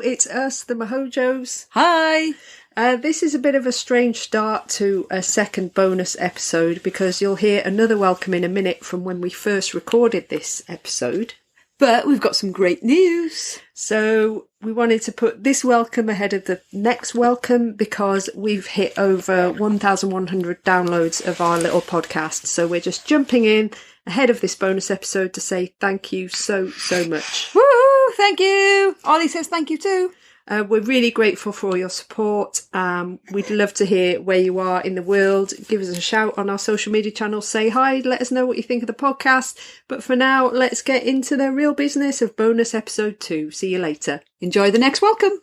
it's us, the Mahojos. Hi! This is a bit of a strange start to a second bonus episode because you'll hear another welcome in a minute from when we first recorded this episode. But we've got some great news. So we wanted to put this welcome ahead of the next welcome because we've hit over 1,100 downloads of our little podcast. So we're just jumping in ahead of this bonus episode to say thank you so much. Woo! Thank you! Ollie says thank you too. We're really grateful for all your support. We'd love to hear where you are in the world. Give us a shout on our social media channels. Say hi. Let us know what you think of the podcast. But for now, let's get into the real business of bonus episode 2. See you later. Enjoy the next welcome.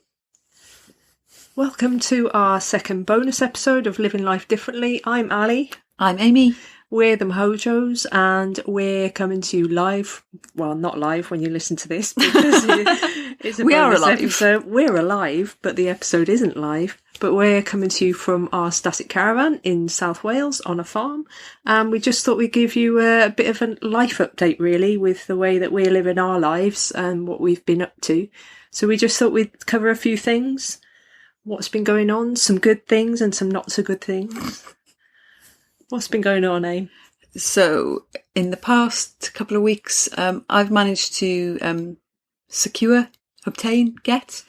Welcome to our second bonus episode of Living Life Differently. I'm Ali. I'm Amy. We're the Mahojos and we're coming to you live. Well, not live when you listen to this because it's a bonus episode. We're alive, but the episode isn't live. But we're coming to you from our static caravan in South Wales on a farm. And we just thought we'd give you a bit of a life update, really, with the way that we're living our lives and what we've been up to. So we just thought we'd cover a few things. What's been going on, some good things and some not so good things. What's been going on, eh? So, in the past couple of weeks, I've managed to get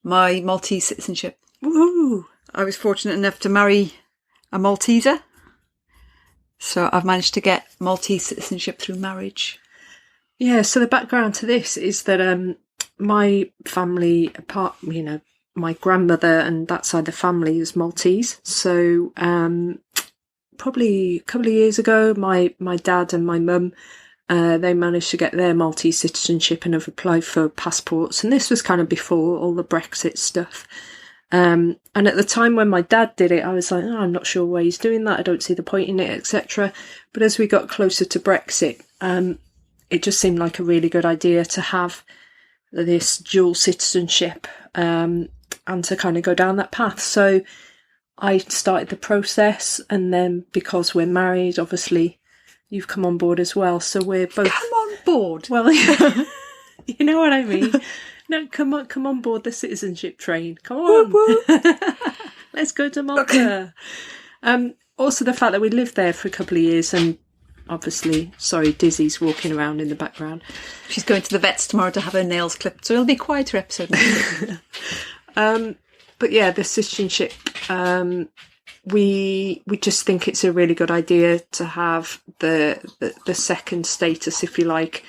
my Maltese citizenship. Woo! I was fortunate enough to marry a Malteser. So I've managed to get Maltese citizenship through marriage. Yeah, so the background to this is that my family, my grandmother and that side of the family is Maltese. So probably a couple of years ago, my dad and my mum, they managed to get their Maltese citizenship and have applied for passports. And this was kind of before all the Brexit stuff. And at the time when my dad did it, I was like, I'm not sure why he's doing that. I don't see the point in it, etc. But as we got closer to Brexit, it just seemed like a really good idea to have this dual citizenship and to kind of go down that path. So I started the process, and then because we're married, obviously, you've come on board as well. So we're both... Come on board? Well, you know what I mean. No, come on board the citizenship train. Come on. Whoop, whoop. Let's go to Malta. Also, the fact that we lived there for a couple of years, and obviously, sorry, Dizzy's walking around in the background. She's going to the vets tomorrow to have her nails clipped, so it'll be a quieter episode. But yeah, the citizenship, we just think it's a really good idea to have the second status, if you like.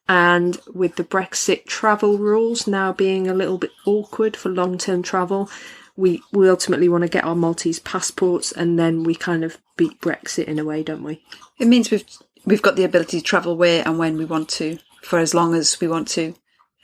And with the Brexit travel rules now being a little bit awkward for long-term travel, we ultimately want to get our Maltese passports, and then we kind of beat Brexit in a way, don't we? It means we've got the ability to travel where and when we want to, for as long as we want to.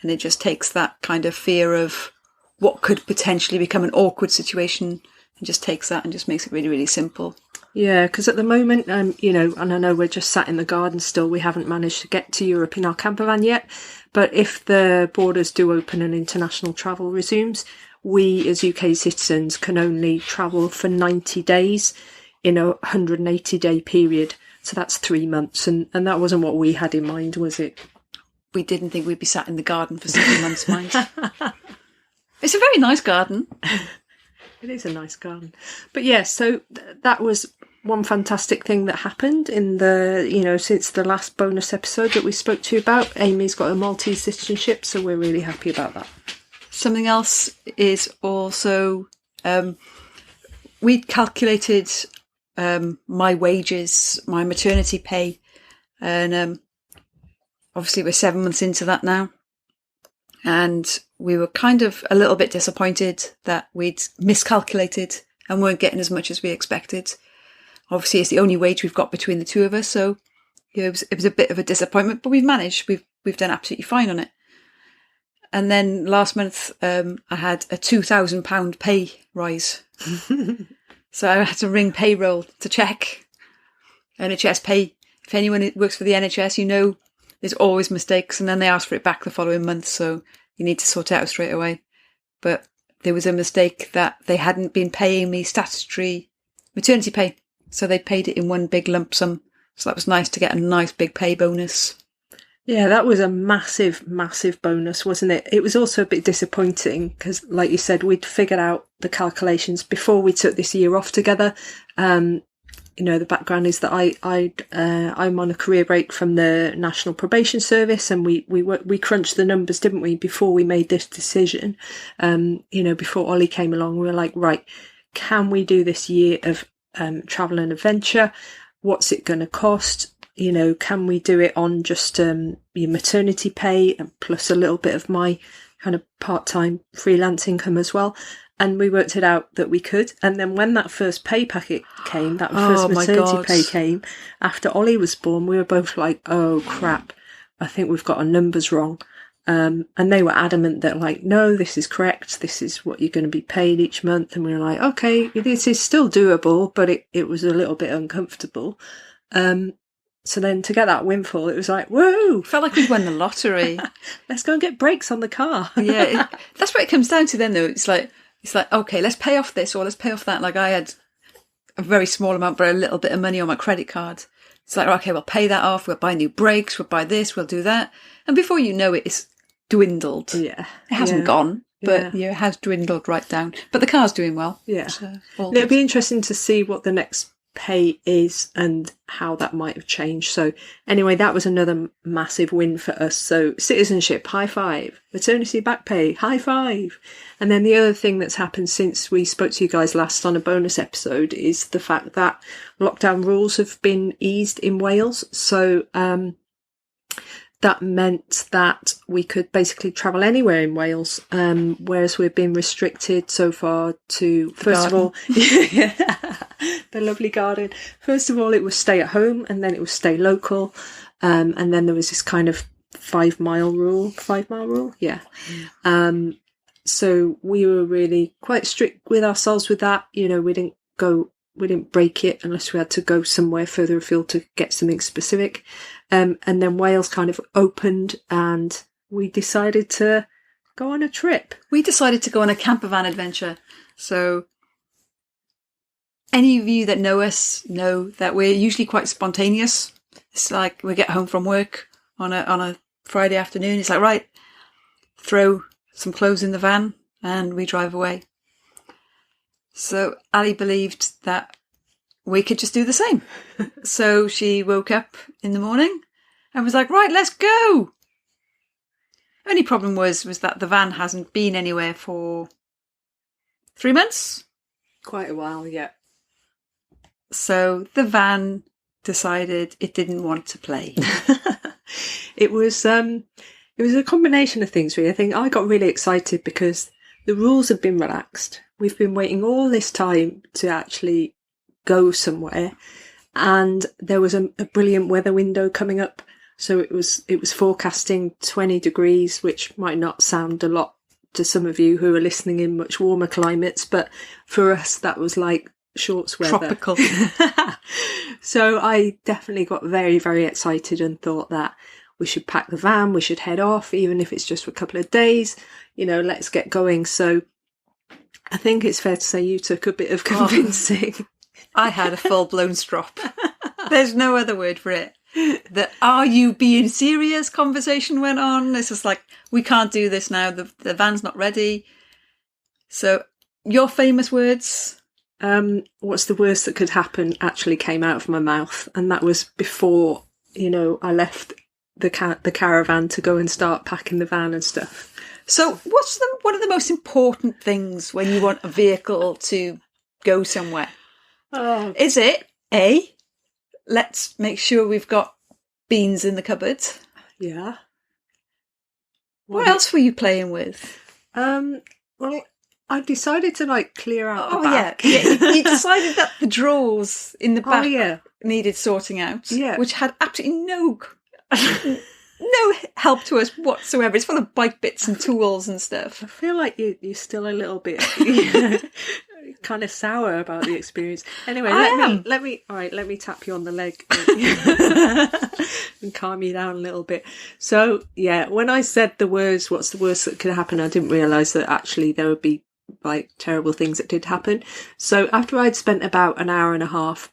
And it just takes that kind of fear of what could potentially become an awkward situation, and just takes that and just makes it really, really simple. Yeah, because at the moment, and I know we're just sat in the garden still, we haven't managed to get to Europe in our campervan yet, but if the borders do open and international travel resumes, we as UK citizens can only travel for 90 days in a 180-day period. So that's 3 months, and that wasn't what we had in mind, was it? We didn't think we'd be sat in the garden for 7 months, mind. It's a very nice garden. It is a nice garden. But yeah, so that was one fantastic thing that happened in the, since the last bonus episode that we spoke to you about. Amy's got a Maltese citizenship, so we're really happy about that. Something else is also, we calculated my wages, my maternity pay, and obviously we're 7 months into that now. And we were kind of a little bit disappointed that we'd miscalculated and weren't getting as much as we expected. Obviously, it's the only wage we've got between the two of us, so it was a bit of a disappointment, but we've managed. We've done absolutely fine on it. And then last month, I had a £2,000 pay rise. So I had to ring payroll to check NHS pay. If anyone works for the NHS, there's always mistakes, and then they ask for it back the following month, so you need to sort it out straight away. But there was a mistake that they hadn't been paying me statutory maternity pay, so they paid it in one big lump sum. So that was nice to get a nice big pay bonus. Yeah, that was a massive, massive bonus, wasn't it? It was also a bit disappointing because, like you said, we'd figured out the calculations before we took this year off together. The background is that I'm on a career break from the National Probation Service, and we crunched the numbers, didn't we, before we made this decision? Before Ollie came along, we were like, right, can we do this year of travel and adventure? What's it going to cost? Can we do it on just your maternity pay and plus a little bit of my kind of part-time freelance income as well? And we worked it out that we could. And then when that first pay packet came, that first maternity pay came, after Ollie was born, we were both like, oh crap, I think we've got our numbers wrong. And they were adamant that like, no, this is correct. This is what you're going to be paid each month. And we were like, okay, this is still doable, but it was a little bit uncomfortable. So then to get that windfall, it was like, whoa! Felt like we'd won the lottery. Let's go and get brakes on the car. Yeah, that's what it comes down to then, though. It's like, okay, let's pay off this or let's pay off that. Like I had a very small amount, but a little bit of money on my credit card. It's like, okay, we'll pay that off. We'll buy new brakes. We'll buy this. We'll do that. And before you know it, it's dwindled. Yeah. It hasn't gone, but it has dwindled right down. But the car's doing well. Yeah. So, it'll be interesting to see what the next pay is and how that might have changed. So anyway, that was another massive win for us. So citizenship, high five. Maternity back pay, high five. And then the other thing that's happened since we spoke to you guys last on a bonus episode is the fact that lockdown rules have been eased in Wales. So that meant that we could basically travel anywhere in Wales, whereas we've been restricted so far to, first of all, the lovely garden. First of all, it was stay at home, and then it was stay local, and then there was this kind of 5 mile rule. Yeah. So we were really quite strict with ourselves with that. We didn't break it unless we had to go somewhere further afield to get something specific. And then Wales kind of opened and we decided to go on a trip. We decided to go on a campervan adventure. So any of you that know us know that we're usually quite spontaneous. It's like we get home from work on a Friday afternoon. It's like, right, throw some clothes in the van and we drive away. So Ali believed that we could just do the same. So she woke up in the morning and was like, right, let's go. Only problem was that the van hasn't been anywhere for 3 months. Quite a while, yeah. So the van decided it didn't want to play. It was a combination of things, really. I think I got really excited because the rules have been relaxed. We've been waiting all this time to actually go somewhere, and there was a brilliant weather window coming up. So it was forecasting 20 degrees, which might not sound a lot to some of you who are listening in much warmer climates, but for us that was like shorts weather. Tropical. So I definitely got very, very excited and thought that we should pack the van, we should head off, even if it's just for a couple of days, let's get going. So I think it's fair to say you took a bit of convincing. I had a full-blown strop. There's no other word for it. The "are you being serious" conversation went on. It's just like, we can't do this now. The van's not ready. So your famous words. What's the worst that could happen actually came out of my mouth. And that was before, I left the caravan to go and start packing the van and stuff. So what's one of the most important things when you want a vehicle to go somewhere? Oh. Is it A, let's make sure we've got beans in the cupboard? Yeah. What else were you playing with? Well, I decided to clear out the back. Yeah. You decided that the drawers in the back needed sorting out, yeah, which had absolutely no help to us whatsoever. It's full of bike bits and tools and stuff. I feel like you're still a little bit kind of sour about the experience. Anyway, let me tap you on the leg and calm you down a little bit. So yeah, when I said the words, what's the worst that could happen, I didn't realise that actually there would be terrible things that did happen. So after I'd spent about an hour and a half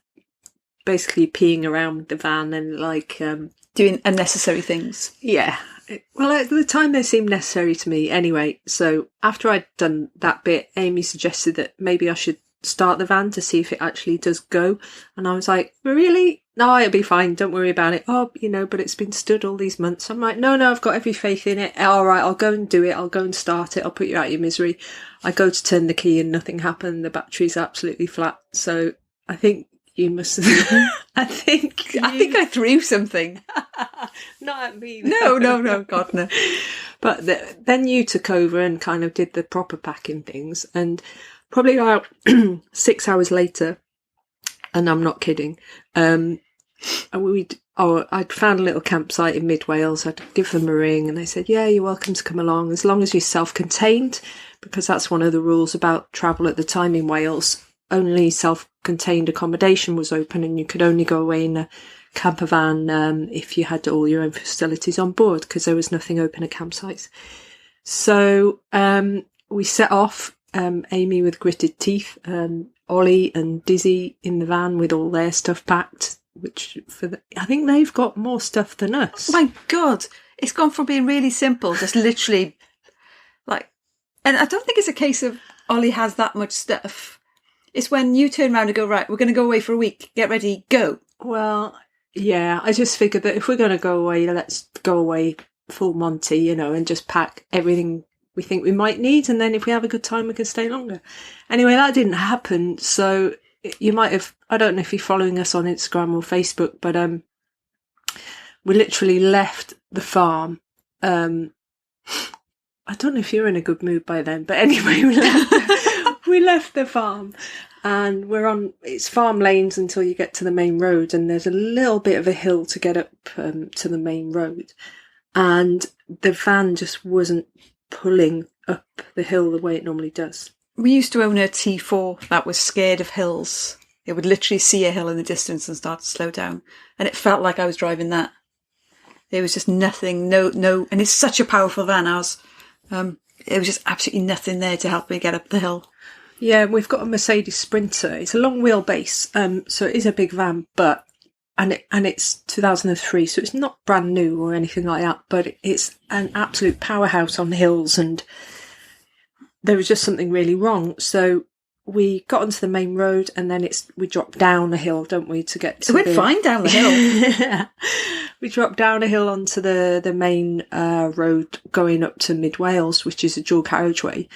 basically peeing around the van and doing unnecessary things. Yeah. Well, at the time they seemed necessary to me anyway. So after I'd done that bit, Amy suggested that maybe I should start the van to see if it actually does go. And I was like, really? No, it'll be fine. Don't worry about it. Oh, but it's been stood all these months. I'm like, no, I've got every faith in it. All right, I'll go and do it. I'll go and start it. I'll put you out of your misery. I go to turn the key and nothing happened. The battery's absolutely flat. So I think you must have... I think I threw something. Not at me. No, God, no. But then you took over and kind of did the proper packing things. And probably about 6 hours later, and I'm not kidding, I'd found a little campsite in mid-Wales. I'd give them a ring and they said, yeah, you're welcome to come along as long as you're self-contained, because that's one of the rules about travel at the time in Wales. Only self-contained accommodation was open and you could only go away in a campervan if you had all your own facilities on board, because there was nothing open at campsites. So we set off, Amy with gritted teeth, Ollie and Dizzy in the van with all their stuff packed, which I think they've got more stuff than us. Oh my God, it's gone from being really simple, just literally and I don't think it's a case of Ollie has that much stuff. It's when you turn around and go, right, we're going to go away for a week, get ready, go. Well, yeah, I just figured that if we're going to go away, let's go away full Monty, and just pack everything we think we might need, and then if we have a good time we can stay longer. Anyway, that didn't happen, so you might have, I don't know if you're following us on Instagram or Facebook, but we literally left the farm. I don't know if you're in a good mood by then, but anyway, we left the farm and it's farm lanes until you get to the main road, and there's a little bit of a hill to get up to the main road, and the van just wasn't pulling up the hill the way it normally does. We used to own a T4 that was scared of hills. It would literally see a hill in the distance and start to slow down, and it felt like I was driving that. There was just nothing, no, and it's such a powerful van, ours. There was just absolutely nothing there to help me get up the hill. Yeah, we've got a Mercedes Sprinter. It's a long wheelbase, so it is a big van, but it's 2003, so it's not brand new or anything like that, but it's an absolute powerhouse on hills, and there was just something really wrong. So we got onto the main road, and then we drop down a hill, don't we, to get to We're fine down the hill. We dropped down a hill onto the main road going up to mid-Wales, which is a dual carriageway.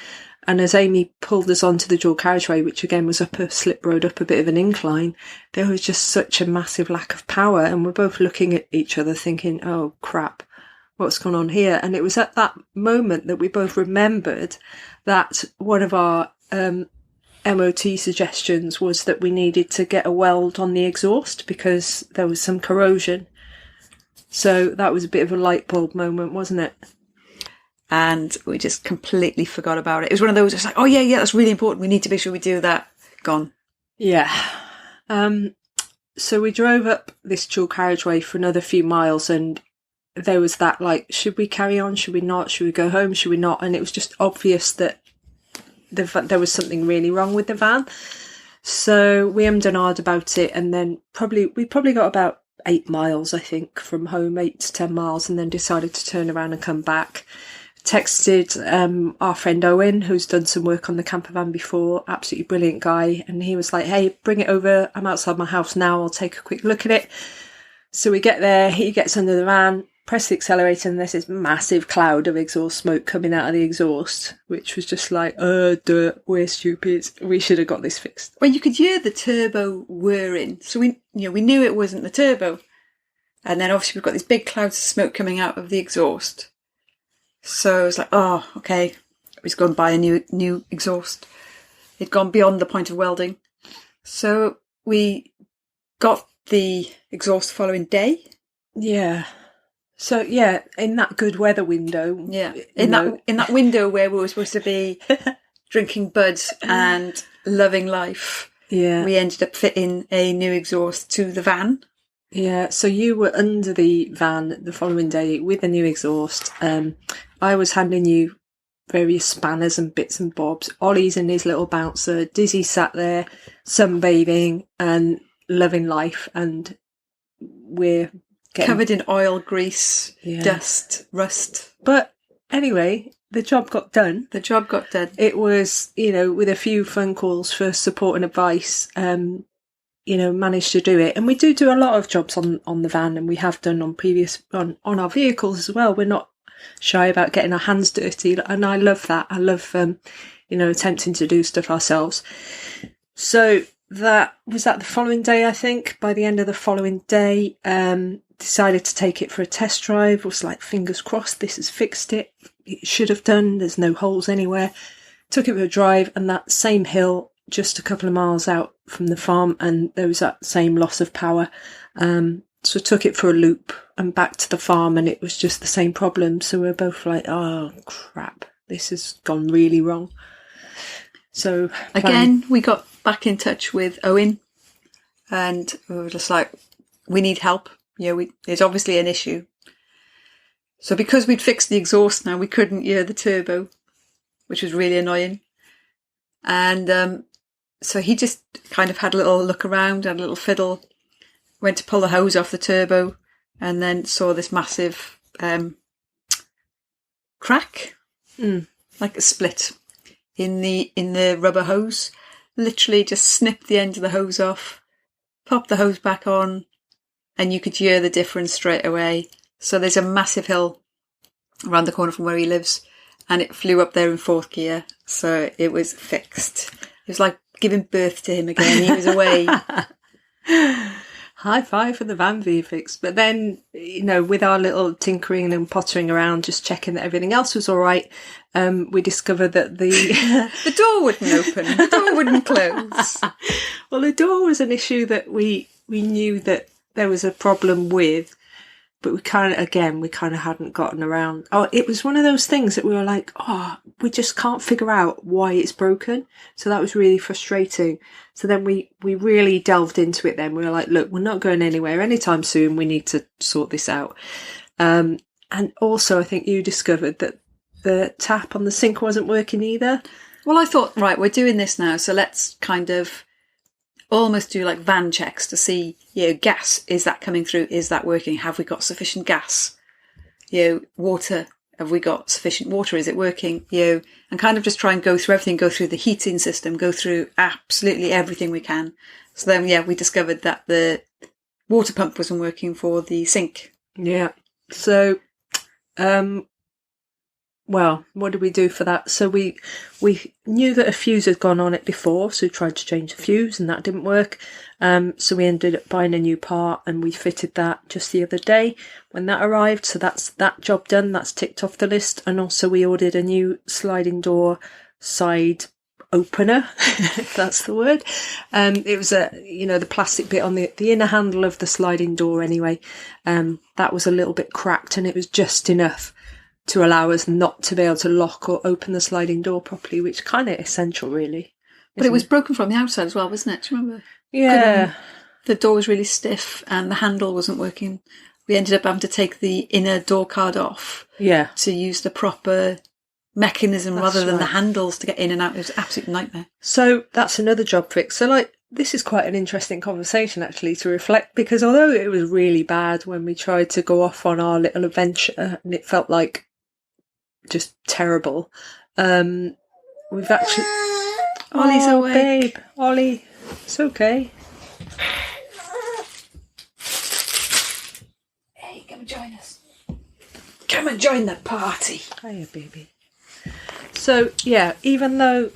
And as Amy pulled us onto the dual carriageway, which again was up a slip road, up a bit of an incline, there was just such a massive lack of power. And we're both looking at each other thinking, oh, crap, what's gone on here? And it was at that moment that we both remembered that one of our MOT suggestions was that we needed to get a weld on the exhaust because there was some corrosion. So that was a bit of a light bulb moment, wasn't it? And we just completely forgot about it. It was one of those, it's like, oh yeah, that's really important. We need to make sure we do that. Gone. Yeah. So we drove up this dual carriageway for another few miles, and there was that, should we carry on? Should we not? Should we go home? Should we not? And it was just obvious that there was something really wrong with the van. So we ummed and ahed about it, and then we probably got about 8 miles, I think, from home, 8 to 10 miles, and then decided to turn around and come back. Texted our friend Owen, who's done some work on the campervan before, absolutely brilliant guy, and he was like, hey, bring it over, I'm outside my house now, I'll take a quick look at it. So we get there, he gets under the van, press the accelerator, and there's this massive cloud of exhaust smoke coming out of the exhaust, which was just like, we're stupid, we should have got this fixed. Well, you could hear the turbo whirring, so we knew it wasn't the turbo, and then obviously we've got these big clouds of smoke coming out of the exhaust. So I was like, oh, okay, we've gone buy a new exhaust. It'd gone beyond the point of welding. So we got the exhaust the following day. Yeah. So, yeah, in that good weather window. Yeah, in that window where we were supposed to be drinking buds and loving life. Yeah. We ended up fitting a new exhaust to the van. Yeah, so you were under the van the following day with a new exhaust. I was handing you various spanners and bits and bobs. Ollie's in his little bouncer. Dizzy sat there sunbathing and loving life. And we're covered in oil, grease, dust, rust. But anyway, the job got done. The job got done. It was, with a few phone calls for support and advice, managed to do it. And we do a lot of jobs on the van, and we have done on our vehicles as well. We're not shy about getting our hands dirty, and I love that. I love, attempting to do stuff ourselves. So that was the following day, I think. By the end of the following day, decided to take it for a test drive. Was like, fingers crossed, this has fixed it. It should have done. There's no holes anywhere. Took it for a drive, and that same hill, just a couple of miles out from the farm, and there was that same loss of power. So took it for a loop and back to the farm, and it was just the same problem. So we're both like, oh crap, this has gone really wrong. So again, we got back in touch with Owen, and we were just like, we need help. There's obviously an issue. So because we'd fixed the exhaust now, we couldn't hear the turbo, which was really annoying. And so he just kind of had a little look around, had a little fiddle, went to pull the hose off the turbo, and then saw this massive crack, like a split in the rubber hose. Literally just snipped the end of the hose off, popped the hose back on, and you could hear the difference straight away. So there's a massive hill around the corner from where he lives, and it flew up there in fourth gear. So it was fixed. It was like giving birth to him again. He was away. High five for the van being fixed. But then, with our little tinkering and pottering around, just checking that everything else was all right, we discovered that the door wouldn't open. The door wouldn't close. Well, the door was an issue that we knew that there was a problem with, but we kind of hadn't gotten around. Oh, it was one of those things that we were like, we just can't figure out why it's broken. So that was really frustrating. So then we really delved into it then. We were like, look, we're not going anywhere anytime soon. We need to sort this out. And also, I think you discovered that the tap on the sink wasn't working either. Well, I thought, right, we're doing this now, so let's kind of almost do like van checks to see, gas, is that coming through? Is that working? Have we got sufficient gas? Water, have we got sufficient water? Is it working? And kind of just try and go through everything, go through the heating system, go through absolutely everything we can. So then, we discovered that the water pump wasn't working for the sink. Yeah. So, well, what did we do for that? So we knew that a fuse had gone on it before, so we tried to change the fuse and that didn't work. So we ended up buying a new part and we fitted that just the other day when that arrived. So that's that job done. That's ticked off the list. And also we ordered a new sliding door side opener, if that's the word. It was the plastic bit on the inner handle of the sliding door anyway. That was a little bit cracked and it was just enough to allow us not to be able to lock or open the sliding door properly, which is kind of essential, really. But it was broken from the outside as well, wasn't it? Do you remember? Yeah. The door was really stiff and the handle wasn't working. We ended up having to take the inner door card off. Yeah. To use the proper mechanism rather than the handles to get in and out. It was an absolute nightmare. So that's another job fix. So this is quite an interesting conversation actually to reflect, because although it was really bad when we tried to go off on our little adventure and it felt like just terrible, we've actually... Ollie's awake. Babe, Ollie, it's okay. Hey, come and join us. Come and join the party. Hiya, baby. So, yeah, even though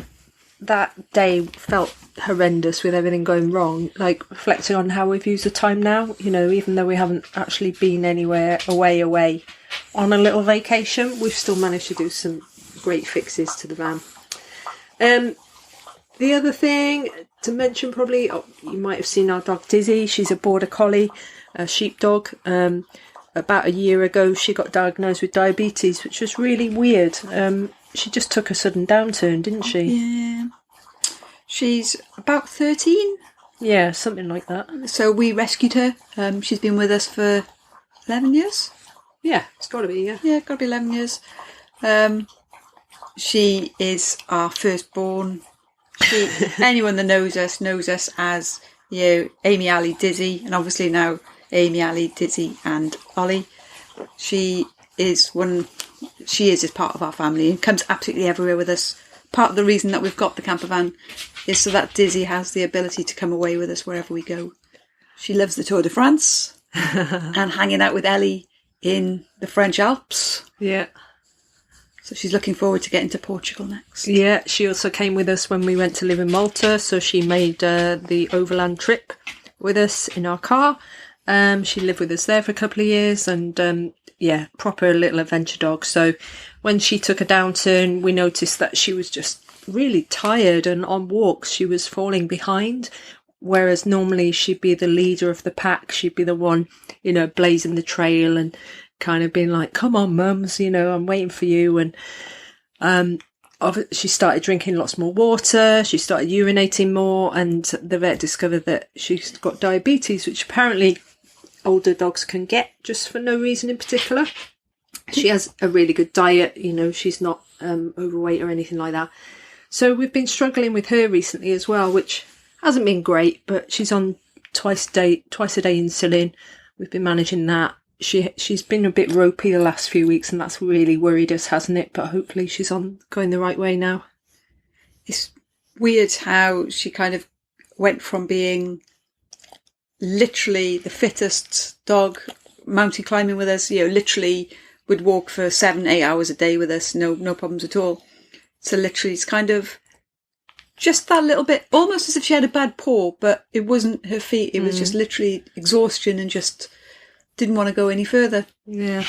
that day felt horrendous with everything going wrong, reflecting on how we've used the time now, even though we haven't actually been anywhere away on a little vacation, we've still managed to do some great fixes to the van. The other thing to mention probably, you might have seen our dog Dizzy. She's a border collie, a sheepdog. About a year ago, she got diagnosed with diabetes, which was really weird. She just took a sudden downturn, didn't she? Yeah. She's about 13. Yeah, something like that. So we rescued her. She's been with us for 11 years. Yeah, it's got to be, yeah. Yeah, got to be 11 years. She is our firstborn. Anyone that knows us as, Amy, Ali, Dizzy, and obviously now Amy, Ali, Dizzy and Ollie. She is part of our family and comes absolutely everywhere with us. Part of the reason that we've got the camper van is so that Dizzy has the ability to come away with us wherever we go. She loves the Tour de France and hanging out with Ellie in the French Alps. Yeah. So she's looking forward to getting to Portugal next. Yeah, she also came with us when we went to live in Malta, so she made the overland trip with us in our car. She lived with us there for a couple of years, and proper little adventure dog. So when she took a downturn, we noticed that she was just really tired, and on walks she was falling behind, whereas normally she'd be the leader of the pack. She'd be the one, blazing the trail and kind of being like, come on, mums, I'm waiting for you. And she started drinking lots more water. She started urinating more, and the vet discovered that she's got diabetes, which apparently older dogs can get just for no reason in particular. She has a really good diet, she's not overweight or anything like that. So we've been struggling with her recently as well, which hasn't been great, but she's on twice a day insulin. We've been managing that. She's been a bit ropey the last few weeks, and that's really worried us, hasn't it? But hopefully she's going the right way now. It's weird how she kind of went from being literally the fittest dog, mountain climbing with us, literally would walk for 7-8 hours a day with us, no problems at all. So literally it's kind of just that little bit, almost as if she had a bad paw, but it wasn't her feet. It was just literally exhaustion and just didn't want to go any further. Yeah.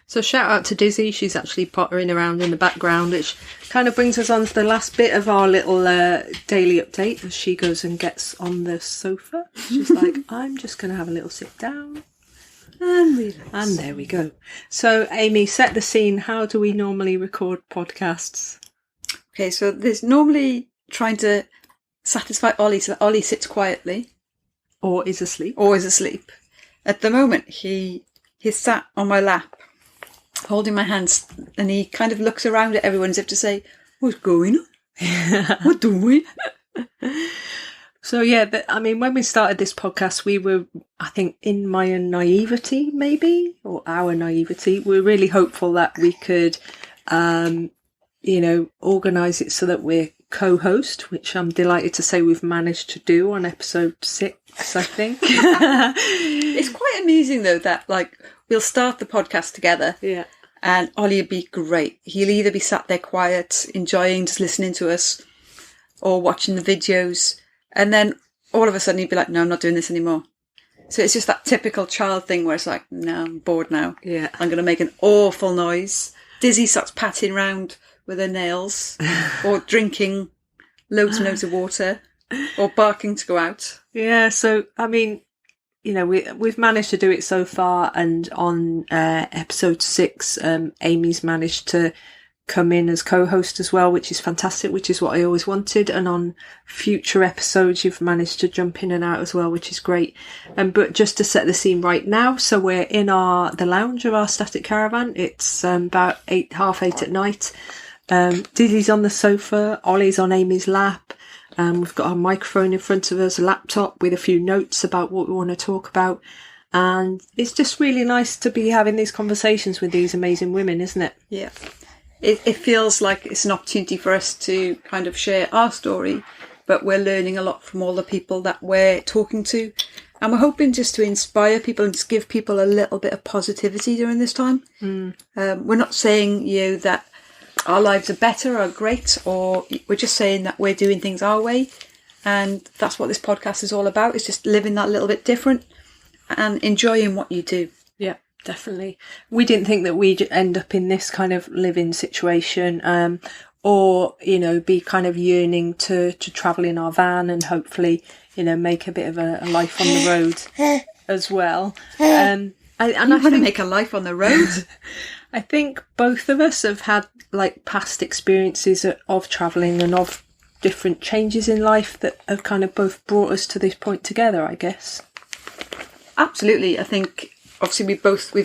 So shout out to Dizzy. She's actually pottering around in the background, which kind of brings us on to the last bit of our little daily update as she goes and gets on the sofa. She's like, I'm just going to have a little sit down. And relax. And there we go. So Amy, set the scene. How do we normally record podcasts? Okay, so there's normally trying to satisfy Ollie so that Ollie sits quietly. Or is asleep. At the moment, he's sat on my lap, holding my hands, and he kind of looks around at everyone as if to say, what's going on? What doing we? So, when we started this podcast, we were, I think, in my naivety, maybe, or our naivety, we were really hopeful that we could, organise it so that we're co-host, which I'm delighted to say we've managed to do on episode 6, I think. It's quite amusing though that we'll start the podcast together, and Ollie would be great. He'll either be sat there quiet, enjoying just listening to us, or watching the videos, and then all of a sudden he'd be like, no, I'm not doing this anymore. So it's just that typical child thing where it's like, no, I'm bored now. Yeah, I'm going to make an awful noise. Dizzy starts patting round with her nails, or drinking loads and loads of water, or barking to go out. Yeah, so we've managed to do it so far, and on episode 6, Amy's managed to come in as co-host as well, which is fantastic, which is what I always wanted. And on future episodes, you've managed to jump in and out as well, which is great. But just to set the scene right now, so we're in the lounge of our static caravan. It's about 7:30 at night. Dizzy's on the sofa, Ollie's on Amy's lap. We've got our microphone in front of us, a laptop with a few notes about what we want to talk about. And it's just really nice to be having these conversations with these amazing women, isn't it? Yeah. It feels like it's an opportunity for us to kind of share our story, but we're learning a lot from all the people that we're talking to. And we're hoping just to inspire people and just give people a little bit of positivity during this time. We're not saying, that our lives are better or great, or we're just saying that we're doing things our way. And that's what this podcast is all about. It's just living that little bit different and enjoying what you do. Yeah, definitely. We didn't think that we'd end up in this kind of living situation, or, be kind of yearning to travel in our van and hopefully, make a bit of a life on the road as well. I want to make a life on the road. I think both of us have had past experiences of travelling and of different changes in life that have kind of both brought us to this point together, I guess. Absolutely. I think obviously we've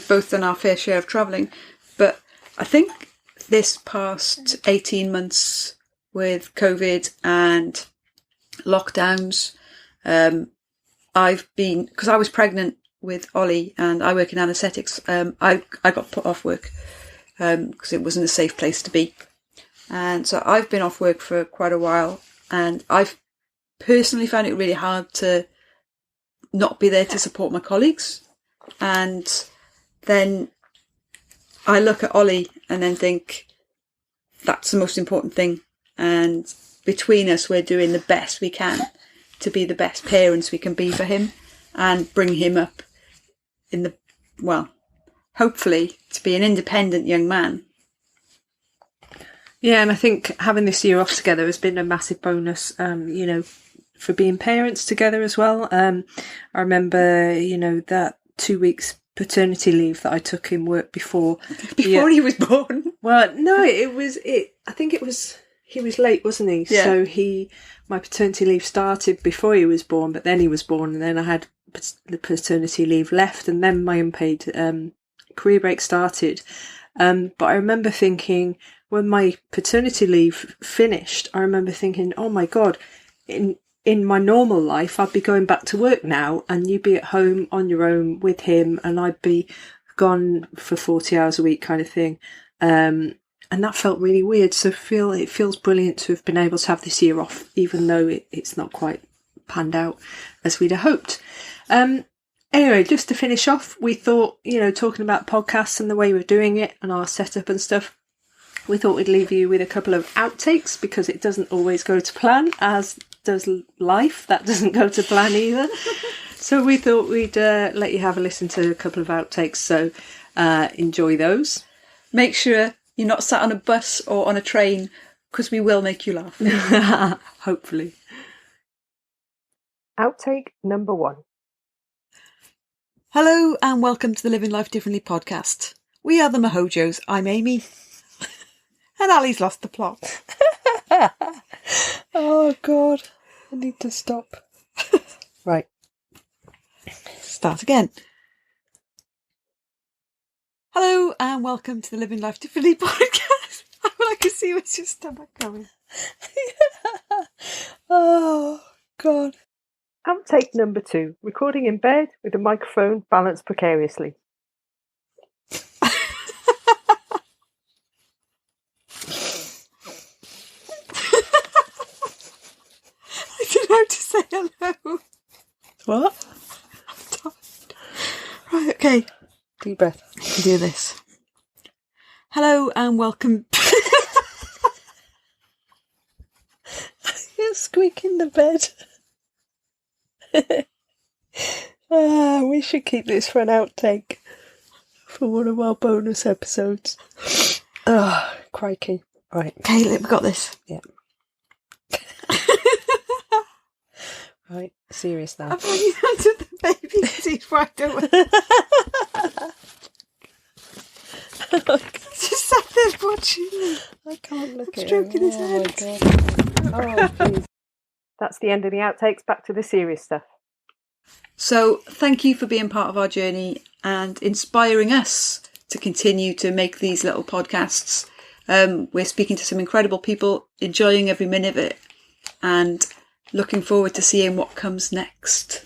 both done our fair share of travelling, but I think this past 18 months with COVID and lockdowns, because I was pregnant with Ollie, and I work in anaesthetics. I got put off work because it wasn't a safe place to be. And so I've been off work for quite a while, and I've personally found it really hard to not be there to support my colleagues. And then I look at Ollie and then think, that's the most important thing. And between us, we're doing the best we can to be the best parents we can be for him and bring him up hopefully to be an independent young man. Yeah, and I think having this year off together has been a massive bonus, for being parents together as well. I remember, that 2 weeks paternity leave that I took in work before he was born. Well, no, I think he was late, wasn't he? Yeah. So my paternity leave started before he was born, but then he was born, and then I had the paternity leave left, and then my unpaid career break started. But I remember thinking, when my paternity leave finished, I remember thinking, oh my God, in my normal life, I'd be going back to work now, and you'd be at home on your own with him, and I'd be gone for 40 hours a week kind of thing. And that felt really weird. So it feels brilliant to have been able to have this year off, even though it's not quite panned out as we'd have hoped. Anyway, just to finish off, we thought, talking about podcasts and the way we're doing it and our setup and stuff, we thought we'd leave you with a couple of outtakes, because it doesn't always go to plan, as does life. That doesn't go to plan either. So we thought we'd let you have a listen to a couple of outtakes. So enjoy those. Make sure you're not sat on a bus or on a train, because we will make you laugh. Hopefully. Outtake number 1. Hello and welcome to the Living Life Differently podcast. We are the Mahojos. I'm Amy. And Ali's lost the plot. Oh God, I need to stop. Right. Start again. Hello and welcome to the Living Life Differently podcast. I can see where's your stomach going. Oh God. Outtake number 2. Recording in bed with a microphone balanced precariously. I don't know how to say hello. What? Right, okay. Deep breath. I can do this. Hello and welcome. You're squeaking the bed. We should keep this for an outtake for one of our bonus episodes. Oh, crikey. Right. Okay, we've got this. Yeah. Right, serious now. I'm bringing on to the baby because he's right away. Just sat there watching me. I can't look at him. Stroking his head. Oh my God. Oh, please. That's the end of the outtakes. Back to the serious stuff. So, thank you for being part of our journey and inspiring us to continue to make these little podcasts. We're speaking to some incredible people, enjoying every minute of it, and looking forward to seeing what comes next.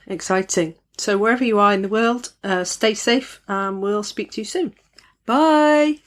Exciting. So wherever you are in the world, stay safe, and we'll speak to you soon. Bye.